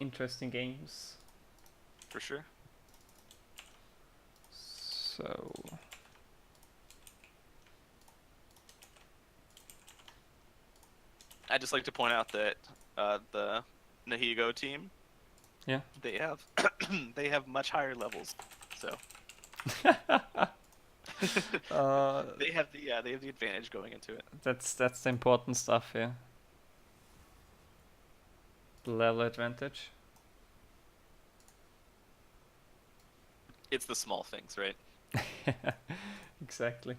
interesting games. For sure. So I'd just like to point out that the Nahigo team, yeah. they have they have much higher levels. So they have the advantage going into it. That's the important stuff here. The level advantage. It's the small things, right? Exactly.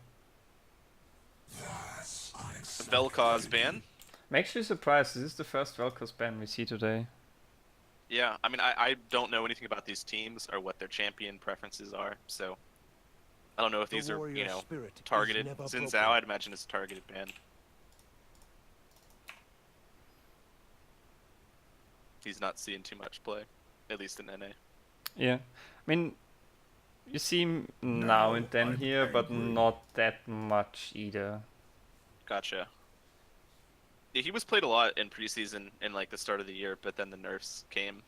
Vel'Koz ban. I'm actually surprised. This is the first Vel'Koz ban we see today. Yeah, I mean, I don't know anything about these teams or what their champion preferences are, so I don't know if these are, targeted. Xin Zhao, I'd imagine it's a targeted ban. He's not seeing too much play, at least in NA. Yeah. I mean, you see him now and then here, but not that much either. Gotcha. Yeah, he was played a lot in preseason in like the start of the year, but then the nerfs came,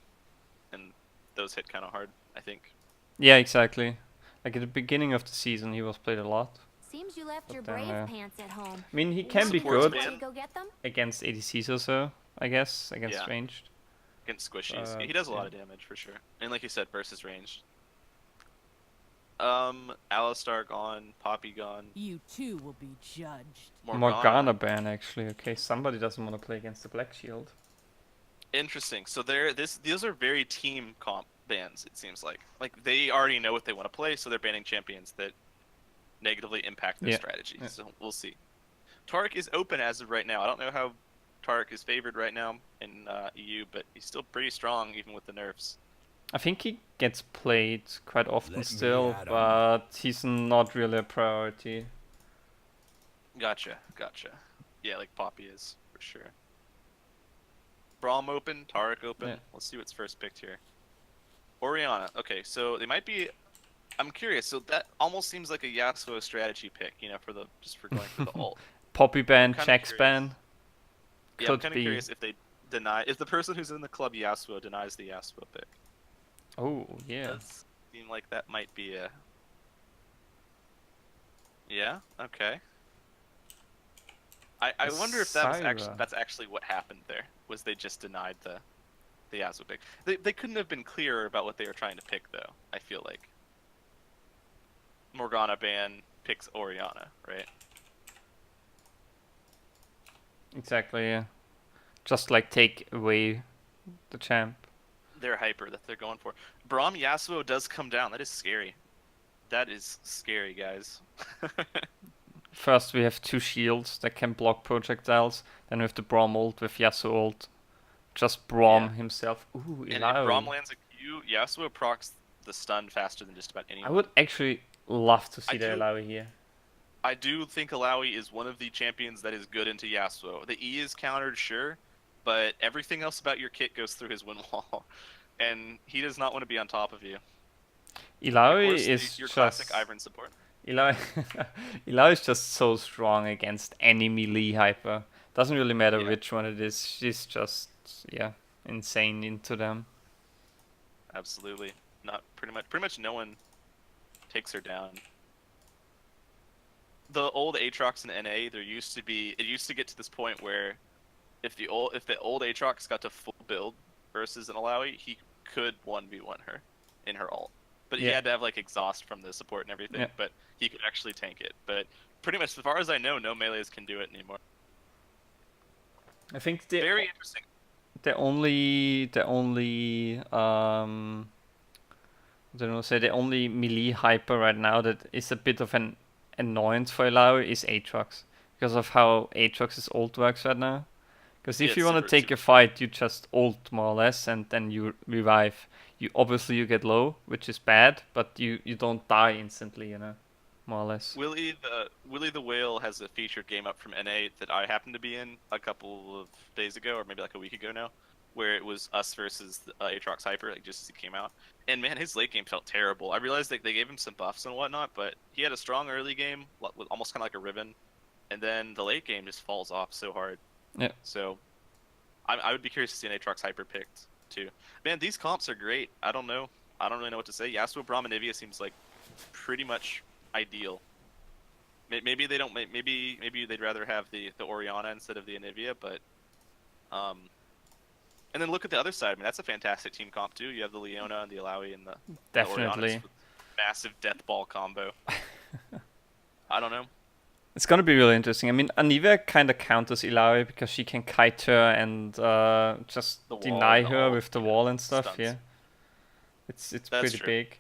and those hit kind of hard, I think. Yeah, exactly. Like at the beginning of the season, he was played a lot. Seems you left But your then, brave pants at home. I mean, he can be Supports good ban. Go get them? against ADCs or so, I guess, against Yeah. ranged. Against squishies. He does a lot of damage for sure. And like you said, versus ranged. Alistar gone, Poppy gone. You too will be judged. Morgana ban actually. Okay, somebody doesn't want to play against the Black Shield. Interesting. So these are very team comp bans, it seems like. Like they already know what they want to play, so they're banning champions that negatively impact their strategy. Yeah. So we'll see. Taric is open as of right now. I don't know how Taric is favored right now in EU, but he's still pretty strong even with the nerfs. I think he gets played quite often still, but he's not really a priority. Gotcha. Yeah, like Poppy is, for sure. Brawl open, Taric open. Yeah. Let's see what's first picked here. Orianna. Okay, so they might be... I'm curious, so that almost seems like a Yasuo strategy pick, for going for the ult. Poppy ban, Jax ban. Yeah, I'm kind of curious if if the person who's in the club Yasuo denies the Yasuo pick. Oh, yeah. Does seem like that might be a... Yeah, okay. I wonder if that's actually what happened there. Was they just denied the Yasuo pick? They couldn't have been clearer about what they were trying to pick though, I feel like. Morgana ban picks Orianna, right? Exactly, yeah. Just like take away the champ. Their hyper that they're going for. Braum Yasuo does come down. That is scary. That is scary, guys. First we have 2 shields that can block projectiles. Then we have the Braum ult with Yasuo ult. Just Braum himself. Ooh, and if Illaoi. Braum lands a Q, Yasuo procs the stun faster than just about anyone. I would actually love to see the Illaoi here. I do think Illaoi is one of the champions that is good into Yasuo. The E is countered, sure, but everything else about your kit goes through his win wall. And he does not want to be on top of you. Illaoi is your just... classic Ivern support. Illaoi is just so strong against any melee hyper. Doesn't really matter which one it is. She's just, insane into them. Absolutely. Not pretty much no one takes her down. The old Aatrox in NA, it used to get to this point where if the old Aatrox got to full build versus an Illaoi, he could 1v1 her in her ult. But he had to have like exhaust from the support and everything, but he could actually tank it. But pretty much as far as I know, no melees can do it anymore. I think very interesting. The only the only melee hyper right now that is a bit of an annoyance for Illaoi is Aatrox. Because of how Aatrox's ult works right now. Because if you want to take a fight, you just ult more or less, and then you revive. You get low, which is bad, but you don't die instantly, more or less. Willie the Whale has a featured game up from NA that I happened to be in a couple of days ago, or maybe like a week ago now, where it was us versus Aatrox Hyper, like just as he came out. And man, his late game felt terrible. I realized that they gave him some buffs and whatnot, but he had a strong early game, almost kind of like a Riven, and then the late game just falls off so hard. Yeah. So, I would be curious to see an Aatrox Hyper picked too. Man, these comps are great. I don't know. I don't really know what to say. Yasuo, Braum, and Nivea seems like pretty much ideal. Maybe they don't. Maybe they'd rather have the Orianna instead of the Anivia, but and then look at the other side. I mean, that's a fantastic team comp too. You have the Leona and the Alawi and the Definitely. Oriannas with massive death ball combo. I don't know. It's gonna be really interesting. I mean, Anivia kind of counters Ilaoi because she can kite her and just The wall deny and her all, with the yeah, wall and stuff. stunts. Yeah, it's That's pretty true. big.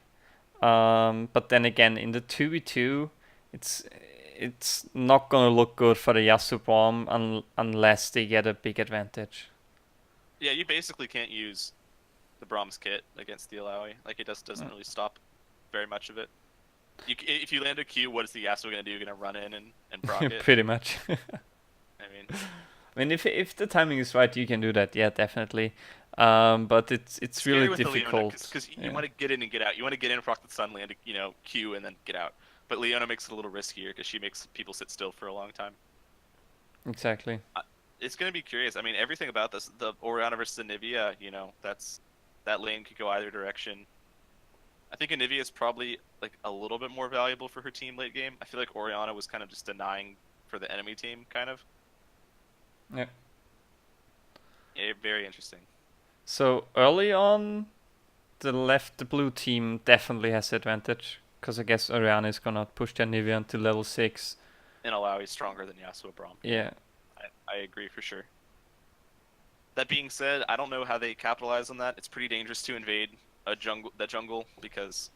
But then again, in the 2v2, it's not gonna look good for the Yasuo Braum unless they get a big advantage. Yeah, you basically can't use the Brahms kit against the Alawi. Like it doesn't really stop very much of it. If you land a Q, what is the Yasuo gonna do? You're gonna run in and proc it. Pretty much. I mean, I mean, if the timing is right, you can do that. Yeah, definitely. But it's scary really with the Leona difficult. because you Yeah. want to get in and get out. You want to get in, proc the Sun, land a Q, and then get out. But Leona makes it a little riskier because she makes people sit still for a long time. Exactly. It's gonna be curious. I mean, everything about this, the Orianna versus Anivia, that lane could go either direction. I think Anivia is probably like a little bit more valuable for her team late game. I feel like Orianna was kind of just denying for the enemy team, kind of. Yeah. Yeah, very interesting. So early on, the blue team definitely has the advantage because I guess Orianna is gonna push their Nivea until level 6. And Alawi is stronger than Yasuo Braum. Yeah. I agree for sure. That being said, I don't know how they capitalize on that. It's pretty dangerous to invade the jungle because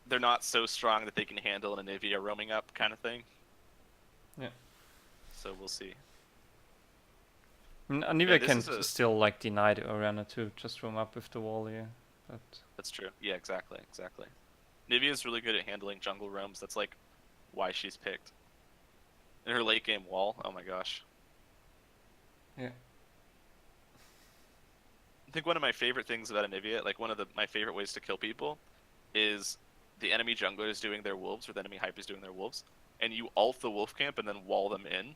they're not so strong that they can handle an Anivia roaming up kind of thing. Yeah. So we'll see. Anivia this can is a- still like deny the Orianna too, just roam up with the wall here. But That's true. Yeah, exactly. Nivea is really good at handling jungle roams. That's like why she's picked. And her late game wall, oh my gosh. yeah. I think one of my favorite things about Anivia, like one of my favorite ways to kill people, is the enemy jungler is doing their wolves, or the enemy hype is doing their wolves, and you ult the wolf camp and then wall them in,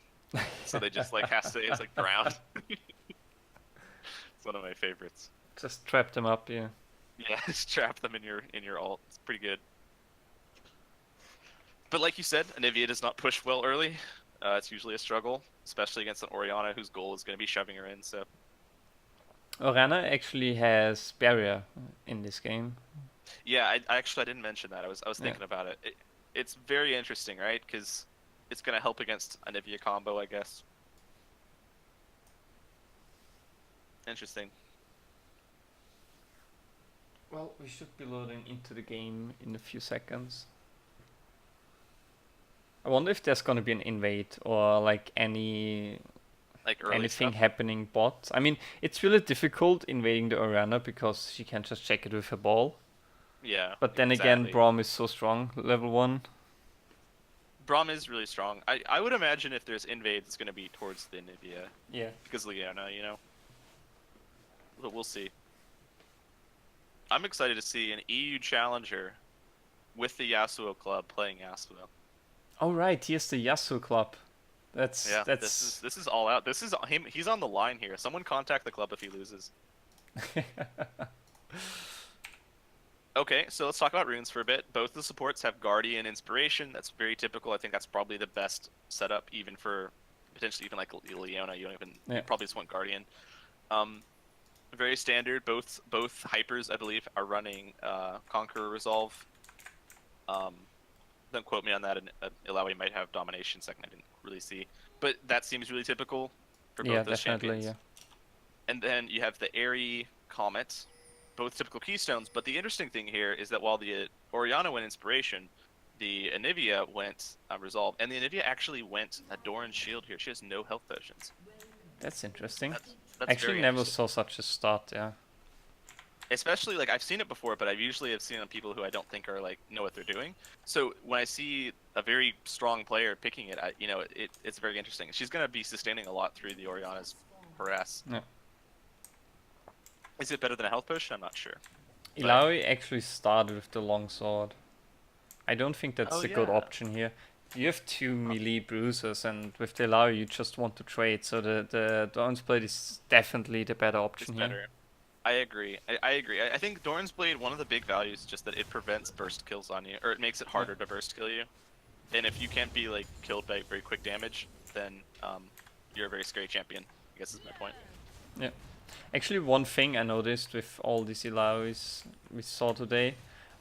so they just like have to stay as like ground. It's one of my favorites. Just trap them up, yeah. Yeah, just trap them in your ult. It's pretty good. But like you said, Anivia does not push well early. It's usually a struggle, especially against an Orianna whose goal is going to be shoving her in. So Orianna actually has barrier in this game. yeah, I didn't mention that. I was thinking about it. It's very interesting, right? Because it's going to help against Anivia combo, I guess. Interesting. Well, we should be loading into the game in a few seconds. I wonder if there's gonna be an invade or like Like early anything stuff. happening bot. I mean, it's really difficult invading the Orianna because she can just check it with her ball. Yeah. But then again, exactly. Braum is so strong, level 1. Braum is really strong. I would imagine if there's invade, it's going to be towards the Anivia. Yeah. Because Leona, But we'll see. I'm excited to see an EU challenger with the Yasuo club playing Yasuo. Oh right, he has the Yasuo club. That's Yeah, this is all out. This is him. He's on the line here. Someone contact the club if he loses. Okay, so let's talk about runes for a bit. Both the supports have Guardian Inspiration. That's very typical. I think that's probably the best setup, even for potentially even like Leona. You probably just want Guardian. Very standard. Both hypers, I believe, are running Conqueror Resolve. Don't quote me on that. And Ilaoi might have Domination second. I didn't really see, but that seems really typical for both those champions. Yeah. And then you have the Airy Comet, both typical keystones. But the interesting thing here is that while the Orianna went Inspiration, the Anivia went Resolve, and the Anivia actually went a Doran Shield here. She has no health potions. That's interesting. That's Actually very never interesting. saw such a start, yeah. Especially like I've seen it before, but I've usually have seen it on people who I don't think are like know what they're doing. So when I see a very strong player picking it, it's very interesting. She's gonna be sustaining a lot through the Orianna's harass. Yeah. Is it better than a health potion? I'm not sure. Ilaoi actually started with the long sword. I don't think that's a good yeah. option here. You have two melee bruisers, and with the Illaoi you just want to trade, so the Dawn's Blade is definitely the better It's option here. better. I agree. I agree. I think Doran's Blade, one of the big values is just that it prevents burst kills on you, or it makes it harder to burst kill you. And if you can't be like killed by very quick damage, then you're a very scary champion. I guess is my point. Yeah. Actually, one thing I noticed with all these Illaois we saw today,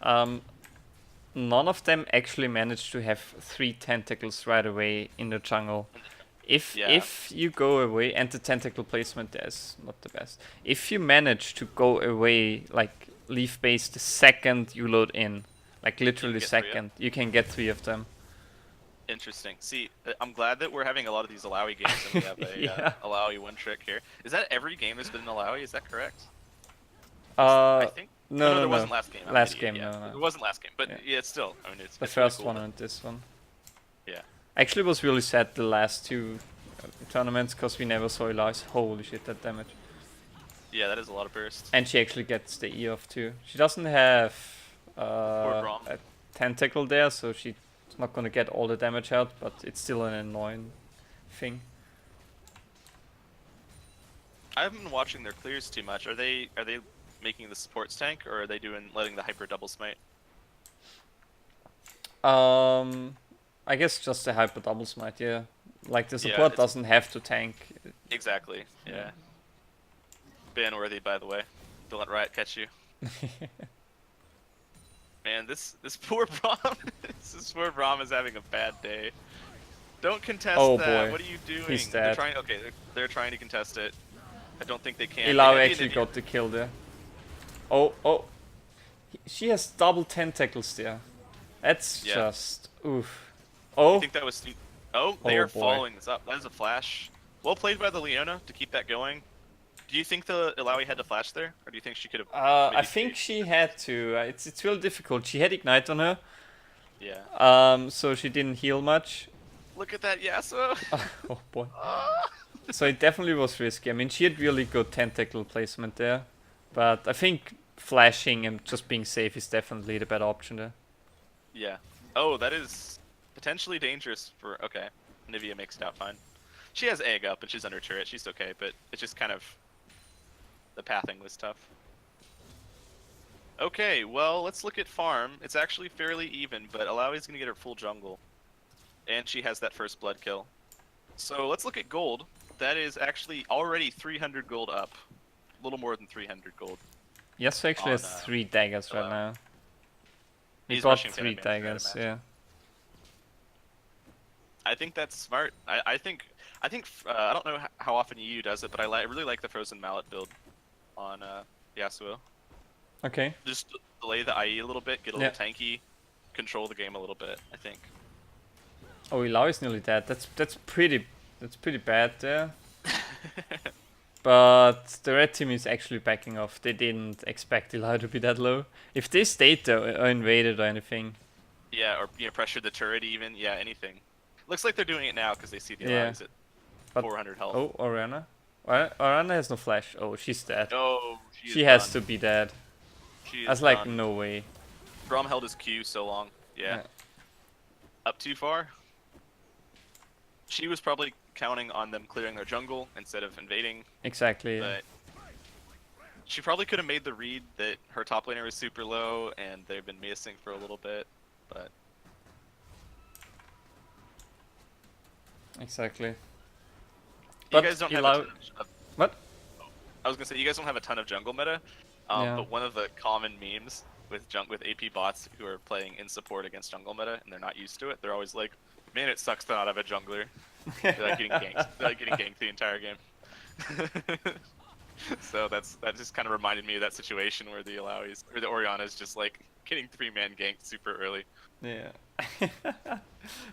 none of them actually managed to have 3 tentacles right away in the jungle. If you go away, and the tentacle placement there is not the best. If you manage to go away, like leave base the second you load in, like literally second, you can get 3 of them. Interesting. See, I'm glad that we're having a lot of these Illaoi games and we have a Yeah. Illaoi one trick here. Is that every game there's been an Illaoi? Is that correct? I think. No, there wasn't last game. Last game, yeah. no. It wasn't last game, but Yeah. it's still. I mean, it's The it's really first cool. one and this one. Yeah. Actually, it was really sad the last 2 tournaments because we never saw Elias. Holy shit, that damage. Yeah, that is a lot of burst. And she actually gets the E off too. She doesn't have Brawl. a tentacle there, so she's not gonna get all the damage out, but it's still an annoying thing. I haven't been watching their clears too much. Are they making the supports tank, or are they letting the hyper double smite? I guess just the hyper double smite, yeah. Like the Yeah, support it's- doesn't have to tank. Exactly. Yeah. Yeah. Ban worthy, by the way. Don't let Riot catch you. Man, this poor Braum, this poor Braum is having a bad day. Don't contest Oh, that. boy. What are you doing? He's They're dead. trying. Okay, they're trying to contest it. I don't think they can. Illaoi They have actually the- got the kill there. Oh. She has double tentacles there. That's Yeah. just oof. I Oh, think that was. Oh, they Oh, are boy. following this up. That is a flash. Well played by the Leona to keep that going. Do you think the Illaoi had to flash there, or do you think she could have? I maybe think saved- she had to. It's real difficult. She had ignite on her, Yeah. so she didn't heal much. Look at that Yasuo. Oh boy. So it definitely was risky. I mean, she had really good tentacle placement there, but I think flashing and just being safe is definitely the better option there. Yeah. Oh, that is potentially dangerous for. Okay, Nivea makes it out fine. She has egg up and she's under turret. She's okay, but it's just kind of the pathing was tough. Okay, well let's look at farm. It's actually fairly even, but Alawi's gonna get her full jungle, and she has that first blood kill. So let's look at gold. That is actually already 300 gold up, a little more than 300 gold. Yes, actually On, has 3 daggers right now. He He's got rushing to 3 advance, right, daggers, imagine. yeah. I think that's smart. I think I don't know how often EU does it, but I really like the frozen mallet build on Yasuo. Okay. Just delay the IE a little bit, get a little Yeah. tanky, control the game a little bit. I think. Oh, Illaoi is nearly dead. That's pretty bad there. But the red team is actually backing off. They didn't expect Illaoi to be that low. If they stayed there or invaded or anything. Yeah, or pressure the turret even. Yeah, anything. Looks like they're doing it now because they see the Yeah. allies at But- 400 health. Oh, Orianna? Orianna has no flash. Oh, she's dead. Oh, She has to be dead. She is That's like done. no way. Braum held his Q so long. Yeah. Yeah. Up too far. She was probably counting on them clearing their jungle instead of invading, Exactly. but she probably could have made the read that her top laner was super low and they've been missing for a little bit, but Exactly. you But guys don't have Illaoi- a ton of, What? I was gonna say you guys don't have a ton of jungle meta, Yeah. but one of the common memes with AP bots who are playing in support against jungle meta and they're not used to it, they're always like, "Man, it sucks to not have a jungler." They're like getting ganked. They're like getting ganked the entire game. So that just kind of reminded me of that situation where the Illaoi's or the Orianna's just like getting 3-man ganked super early. Yeah.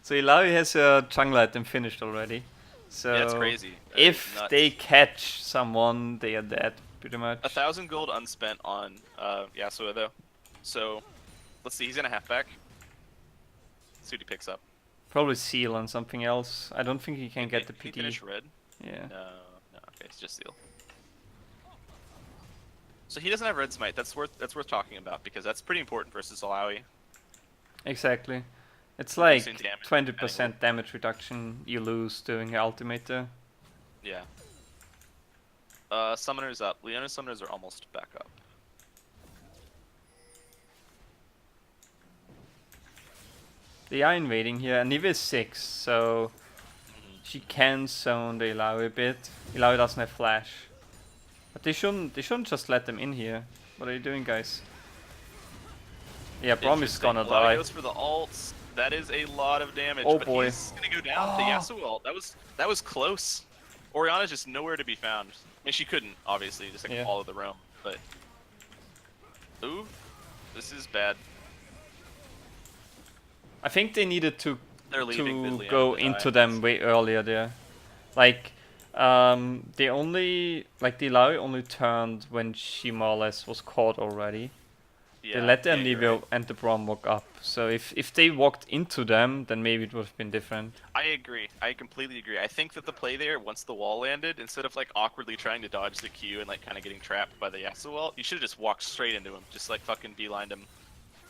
So Illaoi has a jungle item finished already. So Yeah, it's crazy. That is if nuts. they catch someone, they are dead pretty much. 1,000 gold unspent on Yasuo though. So let's see, he's gonna half back. Let's see what he picks up. Probably seal on something else. I don't think he can get the Can he PD. finish red? Yeah. No, okay, it's just seal. So he doesn't have red smite. That's worth talking about because that's pretty important versus Alawi. Exactly. It's like Reducing damage 20% damage reduction you lose doing your ultimate there. Yeah. Summoners up. Leona summoners are almost back up. They are invading here, and Neve is 6, so she can zone the Illaoi a bit. Illaoi doesn't have flash. But they shouldn't just let them in here. What are you doing, guys? Yeah, Braum is Interesting. gonna Illaoi die. goes for the ults. That is a lot of damage. Oh but boy. He's gonna go down. The Yasuo ult. That was close. Orianna's just nowhere to be found. I mean, she couldn't, obviously, just like all of the roam. But ooh, this is bad. I think they needed to They're leaving Leona go to die. into them way earlier there. Like, they only, like, the Illaoi only turned when she more or less was caught already. Yeah, They let their you're Nivea right. and the Braum walk up. So if they walked into them, then maybe it would have been different. I agree. I completely agree. I think that the play there, once the wall landed, instead of like awkwardly trying to dodge the Q and like kind of getting trapped by the Yasuo ult, you should have just walked straight into him, just like fucking beelined him,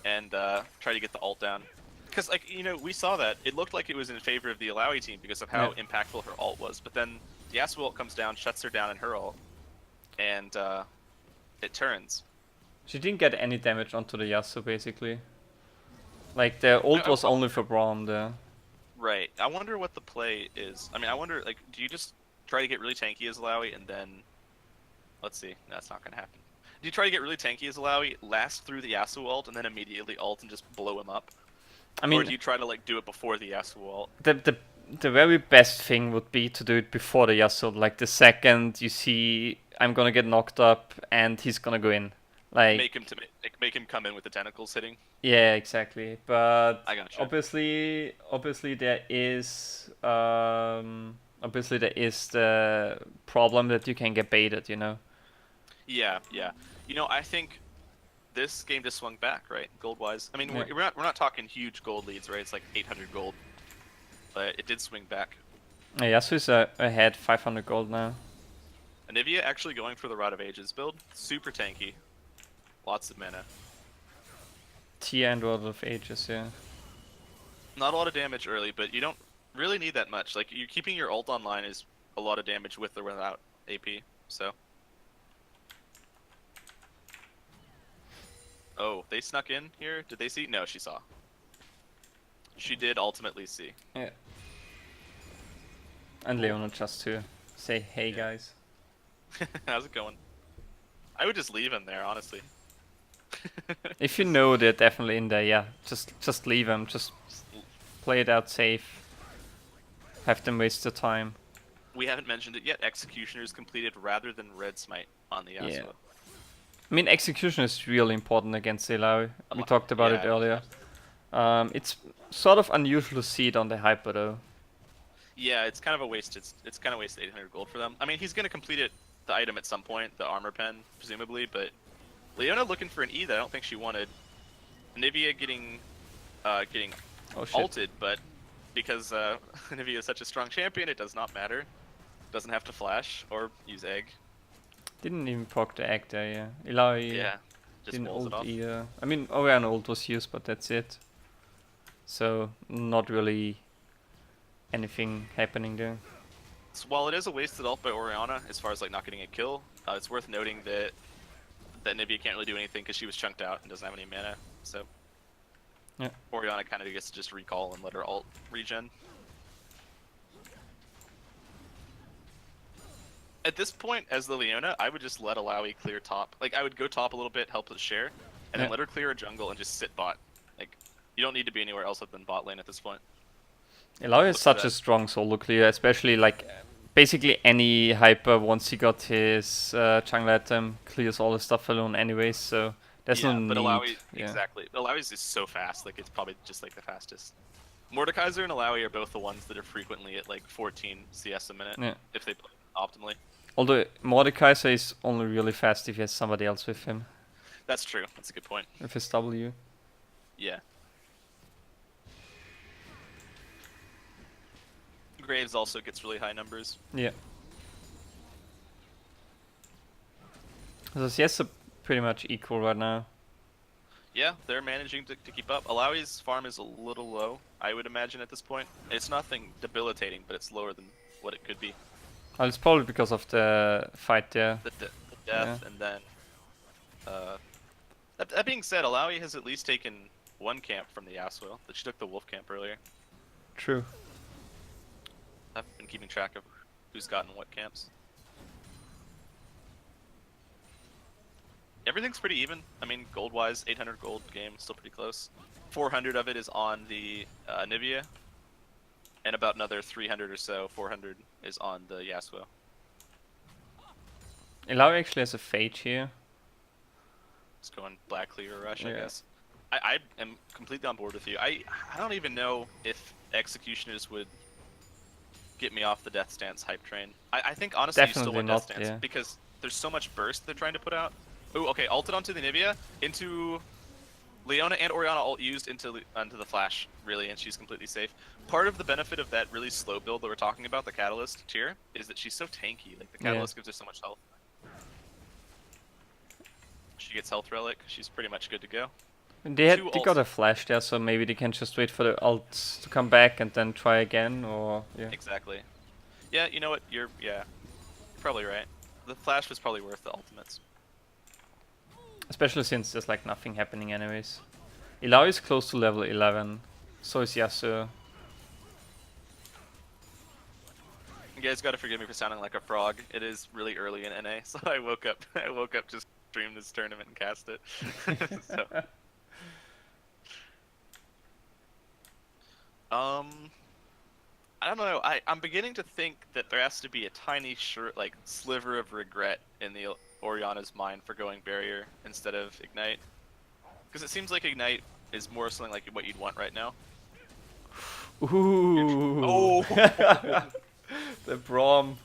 and try to get the ult down. Because like we saw that it looked like it was in favor of the Illaoi team because of how impactful her ult was, but then the Yasuo ult comes down, shuts her down in her ult, and it turns. She didn't get any damage onto the Yasuo, basically. Like, the ult was only for Braum there. Right. I wonder what the play is. I mean, I wonder, like, do you just try to get really tanky as Illaoi and then... Let's see. That's not going to happen. Do you try to get really tanky as Illaoi, last through the Yasuo ult, and then immediately ult and just blow him up? I mean, or do you try to, like, do it before the Yasuo ult? the very best thing would be to do it before the Yasuo. Like, the second you see I'm gonna get knocked up and he's gonna go in. Like, make him come in with the tentacles hitting. yeah, exactly. But I gotcha. obviously there is the problem that you can get baited. Yeah. I think this game just swung back, right? Gold wise. I mean, Yeah. we're not talking huge gold leads, right? It's like 800 gold, but it did swing back. Yeah, Yasuo is ahead 500 gold now. Anivia actually going for the Rod of Ages build, super tanky, lots of mana. Tia and World of Ages, yeah. Not a lot of damage early, but you don't really need that much. Like, you keeping your ult online is a lot of damage with or without AP, so. Oh, they snuck in here? Did they see? No, she saw. She did ultimately see. Yeah. And Leona just to say, hey guys. How's it going? I would just leave him there, honestly. If you know they're definitely in there, yeah, just leave them. Just play it out safe. Have them waste their time. We haven't mentioned it yet. Executioner is completed rather than Red Smite on the Yasuo. Yeah. I mean, execution is really important against Illaoi. We talked about it earlier. It's sort of unusual to see it on the Hyper though. Yeah, it's kind of a waste. It's kind of wasted 800 gold for them. I mean, he's gonna complete the item at some point, the armor pen, presumably. But Leona looking for an E that I don't think she wanted. Nivea getting ulted, but because Nivea is such a strong champion, it does not matter. Doesn't have to flash or use egg. Didn't even proc the egg there, yeah. Illaoi just didn't walls it ult off. either. I mean, Orianna ult was used, but that's it. So, not really anything happening there. So while it is a wasted ult by Orianna, as far as like not getting a kill, it's worth noting that Nivea can't really do anything because she was chunked out and doesn't have any mana. So yeah, Orianna kind of gets to just recall and let her ult regen. At this point, as the Leona, I would just let Illaoi clear top. Like, I would go top a little bit, help with share, and then let her clear a jungle and just sit bot. Like, you don't need to be anywhere else other than bot lane at this point. Illaoi is such a strong solo clear, especially like basically any hyper once he got his jungle item clears all the stuff alone anyways, so there's no need. But Illaoi, exactly. Illaoi's is so fast, like it's probably just like the fastest. Mordekaiser and Illaoi are both the ones that are frequently at like 14 CS a minute if they play optimally. Although Mordekaiser is only really fast if he has somebody else with him. That's true. That's a good point. With his W. Yeah. Graves also gets really high numbers. Yeah. So CS are pretty much equal right now. Yeah, they're managing to keep up. Alawi's farm is a little low, I would imagine, at this point. It's nothing debilitating, but it's lower than what it could be. Well, it's probably because of the fight there. The death, and then... that being said, Alawi has at least taken one camp from the Yasuo. That she took the wolf camp earlier. True. I've been keeping track of who's gotten what camps. Everything's pretty even. I mean, gold-wise, 800 gold game, still pretty close. 400 of it is on the Nivea, and about another 300 or so, 400 is on the Yasuo. Illaoi actually has a Phage here. It's going Black Cleaver Rush, I guess. I am completely on board with you. I don't even know if Executioners would get me off the Death Stance hype train. I think honestly Definitely you still want not, Death Stance yeah. because there's so much burst they're trying to put out. Oh, okay, ulted onto the Nivea, into Leona and Orianna ult used into the Flash, really, and she's completely safe. Part of the benefit of that really slow build that we're talking about, the Catalyst tier, is that she's so tanky. Like, the Catalyst gives her so much health. She gets Health Relic, she's pretty much good to go. And they got a flash there, so maybe they can just wait for the ults to come back and then try again, or yeah. Exactly. Yeah, you know what? You're probably right. The Flash was probably worth the ultimates. Especially since there's like nothing happening anyways. Illaoi is close to level 11, so is Yasuo. You guys gotta forgive me for sounding like a frog. It is really early in NA, so I woke up just streamed this tournament and cast it. So. I don't know. I'm beginning to think that there has to be a tiny sliver of regret in the Orianna's mind for going barrier instead of Ignite, because it seems like Ignite is more something like what you'd want right now. Ooh! Oh! The Brawl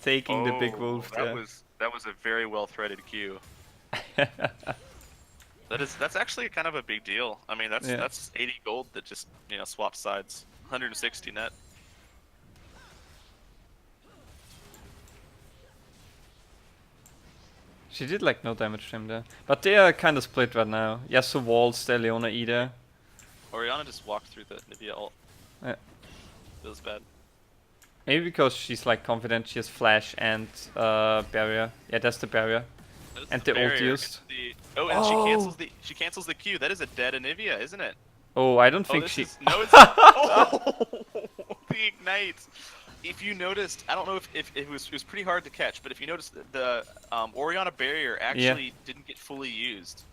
taking the big wolf there. That was a very well threaded Q. That's actually kind of a big deal. I mean, that's 80 gold that just swapped sides. 160 net. She did like no damage to him there. But they are kind of split right now. Yasuo walls there, Leona either. Orianna just walked through the Nivea ult. Yeah. Feels bad. Maybe because she's like confident she has flash and barrier. Yeah, that's the barrier. And the ult used. She cancels the Q. That is a dead Anivia, isn't it? Oh, I don't think she. No, it's the Ignite. If you noticed, I don't know if it was pretty hard to catch, but if you noticed, the Orianna barrier actually didn't get fully used.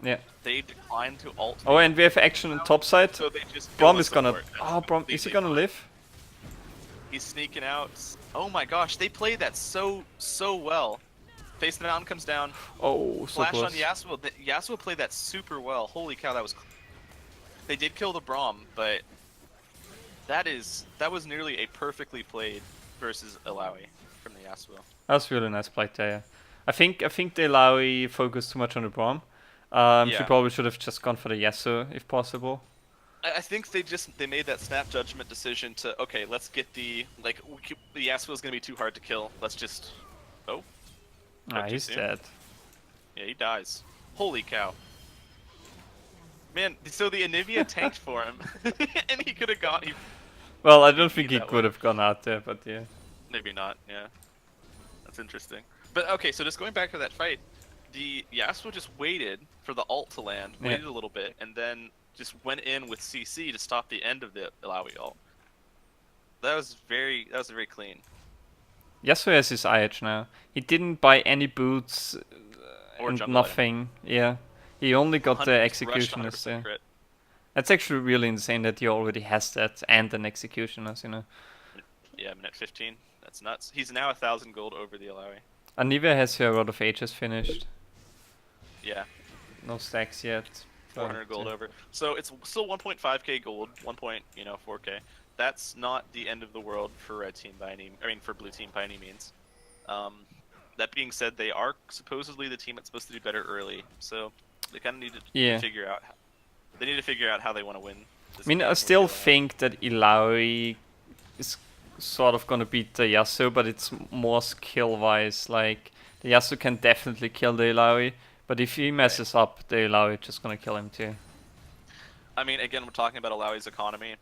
Yeah. They declined to ult. Oh, and we have action on top side. So they just Brawl is gonna. Oh, Brawl, is he gonna live? He's sneaking out. Oh my gosh, they played that so well. Face the mountain comes down. Oh, so Flash close. on Yasuo. Yasuo played that super well. Holy cow, that was. They did kill the Braum, but that was nearly a perfectly played versus Illaoi from the Yasuo. That was really nice play there. Yeah. I think the Illaoi focused too much on the Braum. She probably should have just gone for the Yasuo if possible. I think they made that snap judgment decision to let's get the Yasuo is gonna be too hard to kill. Let's just He's dead. Yeah, he dies. Holy cow. Man, so the Anivia tanked for him, and he could have gone. Well, I don't think he could have gone out there, but yeah. Maybe not. Yeah, that's interesting. But okay, so just going back to that fight, the Yasuo just waited for the ult to land, waited a little bit, and then just went in with CC to stop the end of the Illaoi ult. That was very clean. Yasuo has his IH now. He didn't buy any boots Or and jungle nothing. Yeah, he only got the executioners. Yeah. That's actually really insane that he already has that and an executioners. Yeah, minute 15. That's nuts. He's now 1,000 gold over the Illaoi. Anivia has her Rod of Ages finished. Yeah. No stacks yet. 400 gold over. So it's still 1.5k gold, 4k. That's not the end of the world for for blue team by any means. That being said, they are supposedly the team that's supposed to do better early, so they kind of need to figure out. They need to figure out how they want to win. I mean, I still think that Illaoi is sort of gonna beat the Yasuo, but it's more skill-wise. Like the Yasuo can definitely kill the Illaoi, But if he messes up, the Illaoi just gonna kill him too. I mean, again, we're talking about Alawi's economy.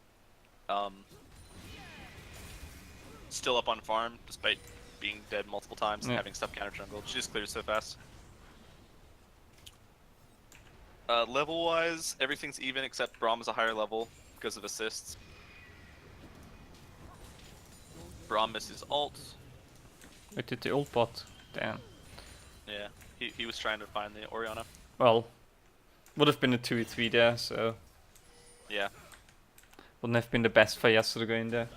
Still up on farm, despite being dead multiple times and having stuff counter jungle. She just clears so fast. Level-wise, everything's even except Braum is a higher level because of assists. Braum misses ult. Wait, did the ult bot? Damn. Yeah, he was trying to find the Orianna. Well, would have been a 2v3 there, so Yeah. wouldn't have been the best for Yasuo to go in there.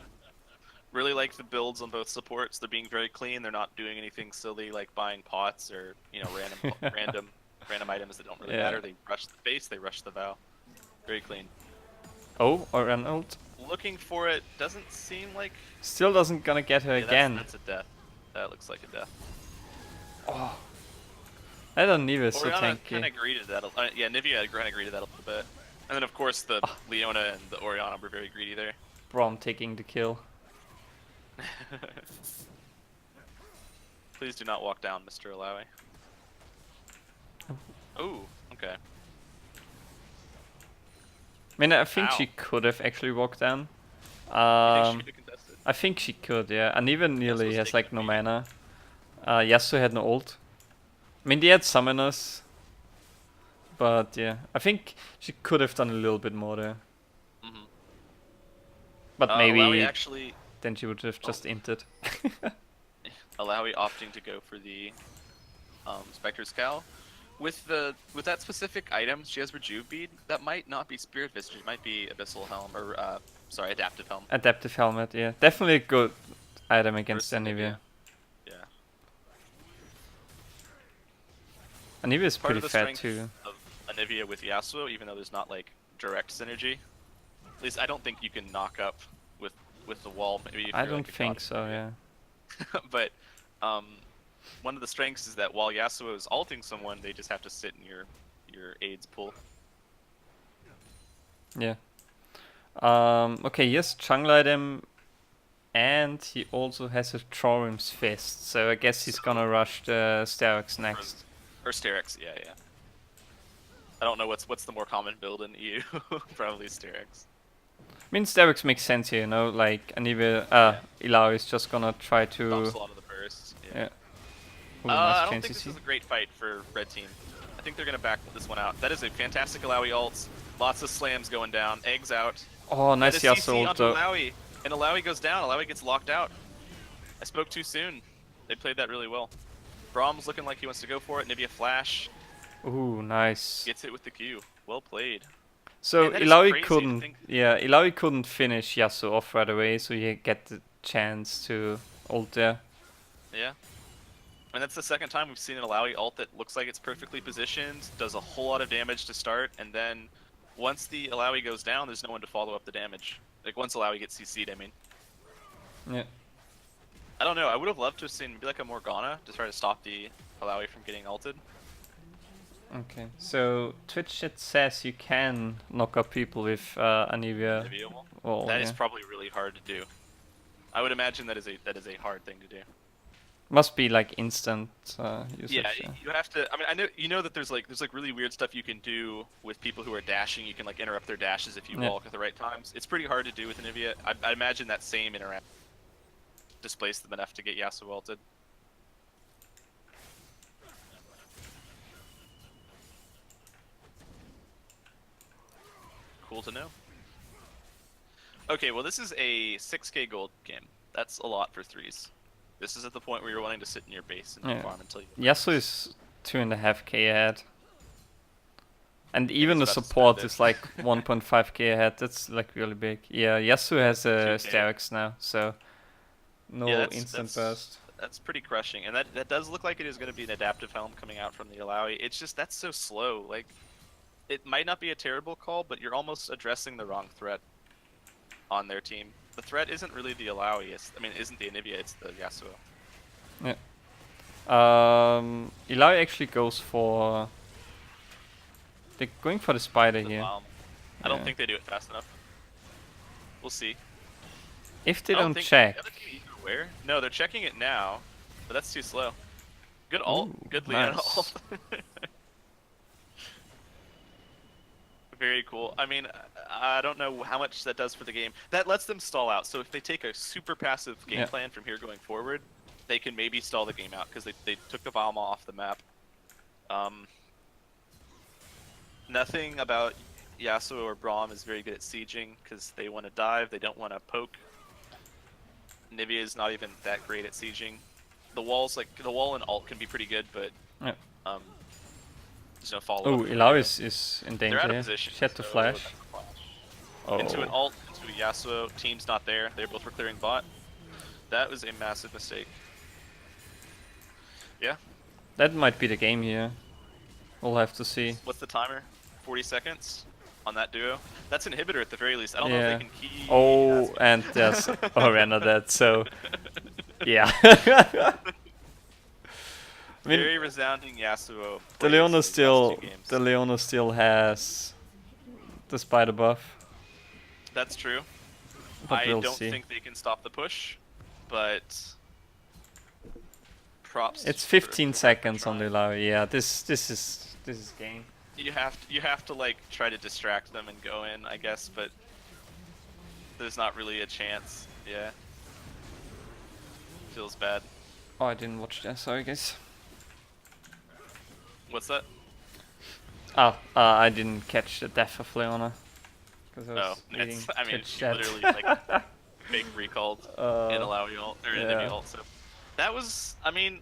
Really like the builds on both supports. They're being very clean. They're not doing anything silly like buying pots or random items that don't really matter. They rush the base, they rush the vow. Very clean. Oh, or an ult. Looking for it doesn't seem like. Still doesn't gonna get her again. That's a death. That looks like a death. Oh. I don't need it so Orianna tanky. kind of agreed to that. Yeah, Nivea kind of agreed to that a little bit. And then of course the Leona and the Orianna were very greedy there. Braum taking the kill. Please do not walk down, Mr. Alawi. Oh, okay. I mean, I think Ow. she could have actually walked down. You think she could've contested? I think she could, yeah. And even nearly was has taking like no the mana. Yasuo had no ult. I mean, they had summoners. But yeah, I think she could have done a little bit more there. Mhm. But Alawi maybe actually, then she would have just inted. Alawi opting to go for the Spectre's Cowl. With that specific item, she has Rejuve Bead. That might not be Spirit Visage. It might be Abyssal Helm or sorry, Adaptive Helm. Adaptive helmet, yeah. Definitely a good item against Versus Anivia. Yeah. Anivia is Part pretty of the fat strength too. of Anivia with Yasuo, even though there's not like direct synergy. At least I don't think you can knock up with the wall. Maybe if I you're, don't like, a think god so, Anivia. yeah. But one of the strengths is that while Yasuo is ulting someone, they just have to sit in your aids pool. Yeah. Okay, yes, jungle item, and he also has a Thorim's Fist, so I guess he's gonna rush the Sterox next. Or Sterex, yeah. I don't know what's the more common build in EU. Probably Sterex. I mean, Sterox makes sense here, you know, like Anivia, Illaoi is just gonna try to... Dumps a lot of the burst. Yeah. Ooh, I nice don't chance think to this is see. a great fight for Red Team. I think they're gonna back this one out. That is a fantastic Alawi ult. Lots of slams going down. Eggs out. Oh, nice That is Yasuo CC ult onto though. Alawi. And Alawi goes down. Alawi gets locked out. I spoke too soon. They played that really well. Braum's looking like he wants to go for it. Nivea flash. Ooh, nice. Gets it with the Q. Well played. So Man, that is Illaoi crazy to couldn't, think. yeah, Illaoi couldn't finish Yasuo off right away, so you get the chance to ult there. Yeah. And that's the second time we've seen an Alawi ult that looks like it's perfectly positioned, does a whole lot of damage to start, and then once the Alawi goes down, there's no one to follow up the damage. Like once Alawi gets CC'd, I mean. Yeah. I don't know, I would have loved to have seen maybe like a Morgana to try to stop the Alawi from getting ulted. Okay, so Twitch chat says you can knock up people with Anivia. Nivea wall. Wall, That yeah. is probably really hard to do. I would imagine that is a hard thing to do. Must be like instant usage. Yeah, you have to. I mean, I know you know that there's like really weird stuff you can do with people who are dashing. You can like interrupt their dashes if you walk at the right times. It's pretty hard to do with Anivia. I imagine that same interaction displaced them enough to get Yasuo ulted. Cool to know. Okay, well this is a 6k gold game. That's a lot for threes. This is at the point where you're wanting to sit in your base and farm until you... Yasuo is 2.5k ahead. And even the about to support spend it. is like 1.5k ahead. That's like really big. Yeah, Yasuo has a 2K. Sterex now, so no Yeah, instant burst. That's pretty crushing, and that does look like it is going to be an adaptive helm coming out from the Alawi. It's just that's so slow. Like, it might not be a terrible call, but you're almost addressing the wrong threat on their team. The threat isn't really the Alawi. Isn't the Anivia? It's the Yasuo. Yeah. Illaoi actually goes for... They're going for the spider The here. bomb. I don't Yeah. think they do it fast enough. We'll see. If they I don't think check... the other team either aware. No, they're checking it now, but that's too slow. Good ult. Ooh, Good Leona nice. ult. Very cool. I mean, I don't know how much that does for the game. That lets them stall out. So if they take a super passive game Yeah. plan from here going forward, they can maybe stall the game out because they took the Valma off the map. Nothing about Yasuo or Braum is very good at sieging because they want to dive, they don't want to poke. Nivea is not even that great at sieging. The walls, like the wall and ult, can be pretty good, but Yeah. there's no follow Oh, up. Ilau is in danger. They're out of Yeah. position. She had to so flash. that's a flash. Oh. Into an ult, into a Yasuo. Team's not there. They both were clearing bot. That was a massive mistake. Yeah. That might be the game here. We'll have to see. What's the timer? 40 seconds on that duo. That's inhibitor at the very least. I don't know Yeah. if they can key. Oh, Yasuo. and there's Orianna dead, so yeah. I mean, Very resounding Yasuo. the plays Leona in these last still, two games. the Leona still has the spider buff. That's true. But I we'll don't see. think they can stop the push, but props. It's for 15 seconds trying. on the Ilau. Yeah, this is game. You have to like try to distract them and go in, I guess, but there's not really a chance. Yeah. Feels bad. Oh, I didn't watch that. Sorry, guys. What's that? Oh, I didn't catch the death of Leona because I Oh, was reading it's, I mean, Twitch she chat. literally like fake recalled in Alawi ult or in yeah. Nibby ult. So that was, I mean,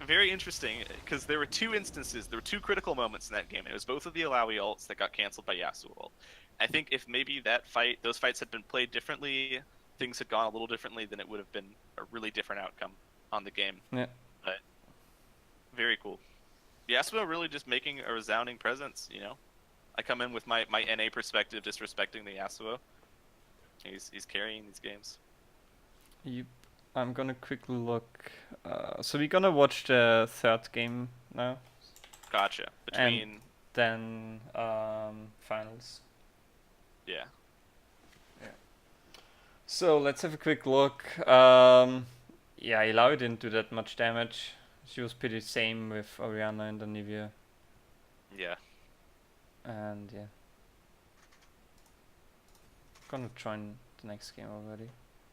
very interesting because there were two instances, there were two critical moments in that game. It was both of the Alawi ults that got canceled by Yasuo ult. I think if maybe those fights had been played differently, things had gone a little differently, then it would have been a really different outcome on the game. Yeah. But very cool. Yasuo really just making a resounding presence, you know. I come in with my NA perspective, disrespecting the Yasuo. He's carrying these games. Yep. I'm gonna quickly look. So we're gonna watch the third game now, Gotcha. Between then finals. yeah. So let's have a quick look. Yeah, Ilau didn't do that much damage. She was pretty same with Orianna and Anivia. Yeah. And yeah. Gonna join the next game already.